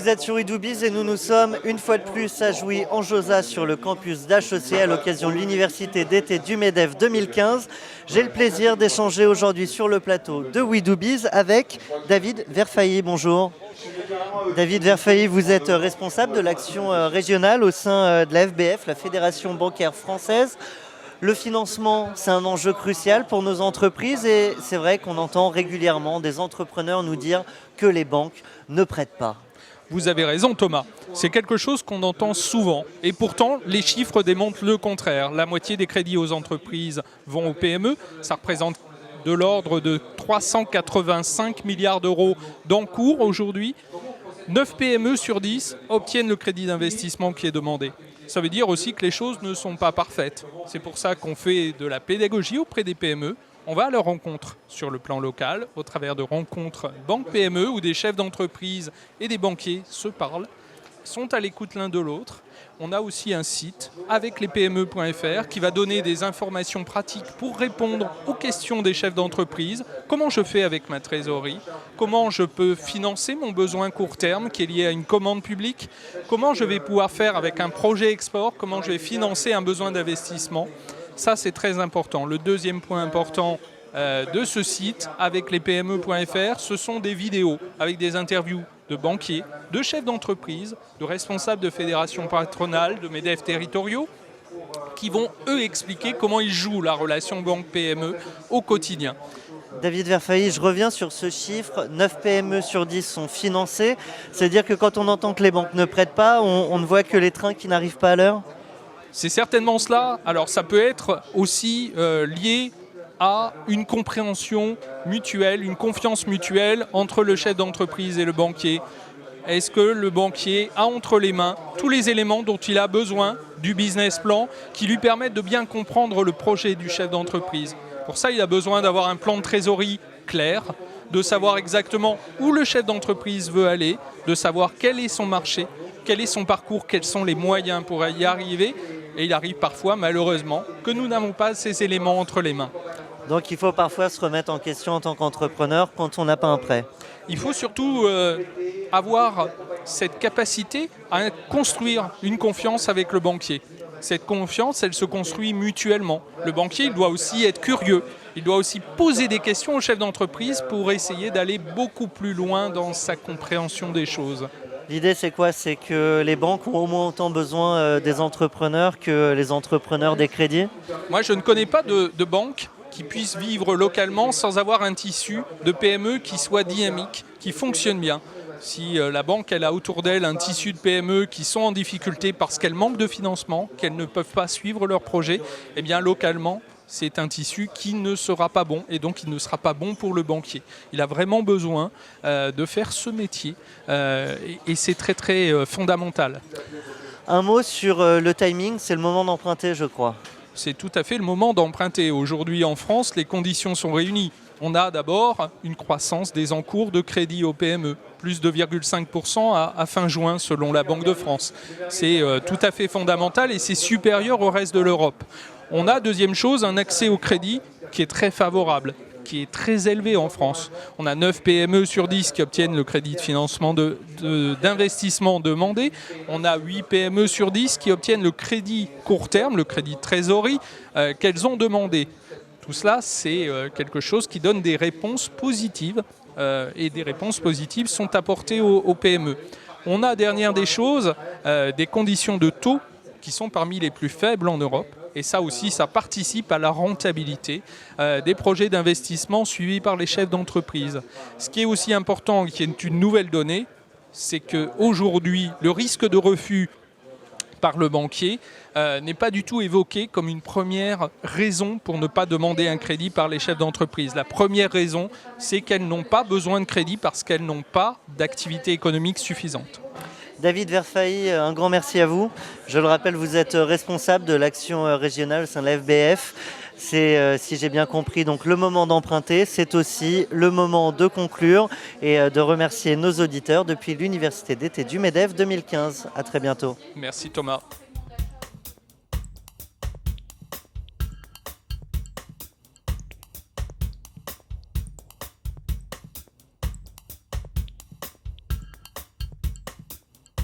Vous êtes sur eDoBiz et nous sommes une fois de plus à Jouy en Josas sur le campus d'HEC à l'occasion de l'université d'été du MEDEF 2015. J'ai le plaisir d'échanger aujourd'hui sur le plateau de eDoBiz avec David Verfailly. Bonjour. David Verfailly, vous êtes responsable de l'action régionale au sein de la FBF, la Fédération bancaire française. Le financement, c'est un enjeu crucial pour nos entreprises et c'est vrai qu'on entend régulièrement des entrepreneurs nous dire que les banques ne prêtent pas. Vous avez raison Thomas, c'est quelque chose qu'on entend souvent et pourtant les chiffres démontrent le contraire. La moitié des crédits aux entreprises vont aux PME, ça représente de l'ordre de 385 milliards d'euros d'encours aujourd'hui. 9 PME sur 10 obtiennent le crédit d'investissement qui est demandé. Ça veut dire aussi que les choses ne sont pas parfaites. C'est pour ça qu'on fait de la pédagogie auprès des PME. On va à leur rencontre sur le plan local, au travers de rencontres banque-PME où des chefs d'entreprise et des banquiers se parlent, sont à l'écoute l'un de l'autre. On a aussi un site avec lespme.fr qui va donner des informations pratiques pour répondre aux questions des chefs d'entreprise. Comment je fais avec ma trésorerie? Comment je peux financer mon besoin court terme qui est lié à une commande publique? Comment je vais pouvoir faire avec un projet export? Comment je vais financer un besoin d'investissement? Ça, c'est très important. Le deuxième point important de ce site avec lespme.fr, ce sont des vidéos avec des interviews de banquiers, de chefs d'entreprise, de responsables de fédérations patronales, de MEDEF territoriaux, qui vont, eux, expliquer comment ils jouent la relation banque-PME au quotidien. David Verfailly, je reviens sur ce chiffre, 9 PME sur 10 sont financées. C'est-à-dire que quand on entend que les banques ne prêtent pas, on ne voit que les trains qui n'arrivent pas à l'heure? C'est certainement cela. Alors ça peut être aussi lié à une compréhension mutuelle, une confiance mutuelle entre le chef d'entreprise et le banquier. Est-ce que le banquier a entre les mains tous les éléments dont il a besoin du business plan qui lui permettent de bien comprendre le projet du chef d'entreprise? Pour ça, il a besoin d'avoir un plan de trésorerie clair, de savoir exactement où le chef d'entreprise veut aller, de savoir quel est son marché, quel est son parcours, quels sont les moyens pour y arriver. Et il arrive parfois, malheureusement, que nous n'avons pas ces éléments entre les mains. Donc il faut parfois se remettre en question en tant qu'entrepreneur quand on n'a pas un prêt. Il faut surtout avoir cette capacité à construire une confiance avec le banquier. Cette confiance, elle se construit mutuellement. Le banquier, il doit aussi être curieux. Il doit aussi poser des questions au chef d'entreprise pour essayer d'aller beaucoup plus loin dans sa compréhension des choses. L'idée, c'est quoi? C'est que les banques ont au moins autant besoin des entrepreneurs que les entrepreneurs des crédits? Moi, je ne connais pas de banque qui puisse vivre localement sans avoir un tissu de PME qui soit dynamique, qui fonctionne bien. Si la banque elle a autour d'elle un tissu de PME qui sont en difficulté parce qu'elles manquent de financement, qu'elles ne peuvent pas suivre leur projet, eh bien localement, c'est un tissu qui ne sera pas bon et donc il ne sera pas bon pour le banquier. Il a vraiment besoin de faire ce métier et c'est très très fondamental. Un mot sur le timing, c'est le moment d'emprunter, je crois. C'est tout à fait le moment d'emprunter. Aujourd'hui en France, les conditions sont réunies. On a d'abord une croissance des encours de crédit aux PME, plus de 2,5% à fin juin selon la Banque de France. C'est tout à fait fondamental et c'est supérieur au reste de l'Europe. On a, deuxième chose, un accès au crédit qui est très favorable, qui est très élevé en France. On a 9 PME sur 10 qui obtiennent le crédit de financement d'investissement demandé. On a 8 PME sur 10 qui obtiennent le crédit court terme, le crédit de trésorerie qu'elles ont demandé. Tout cela, c'est quelque chose qui donne des réponses positives et des réponses positives sont apportées aux PME. On a, dernière des choses, des conditions de taux qui sont parmi les plus faibles en Europe. Et ça aussi, ça participe à la rentabilité des projets d'investissement suivis par les chefs d'entreprise. Ce qui est aussi important, qui est une nouvelle donnée, c'est qu'aujourd'hui, le risque de refus par le banquier n'est pas du tout évoqué comme une première raison pour ne pas demander un crédit par les chefs d'entreprise. La première raison, c'est qu'elles n'ont pas besoin de crédit parce qu'elles n'ont pas d'activité économique suffisante. David Verfailly, un grand merci à vous. Je le rappelle, vous êtes responsable de l'action régionale au sein de la FBF. C'est, si j'ai bien compris, donc le moment d'emprunter, c'est aussi le moment de conclure et de remercier nos auditeurs depuis l'Université d'été du MEDEF 2015. À très bientôt. Merci Thomas.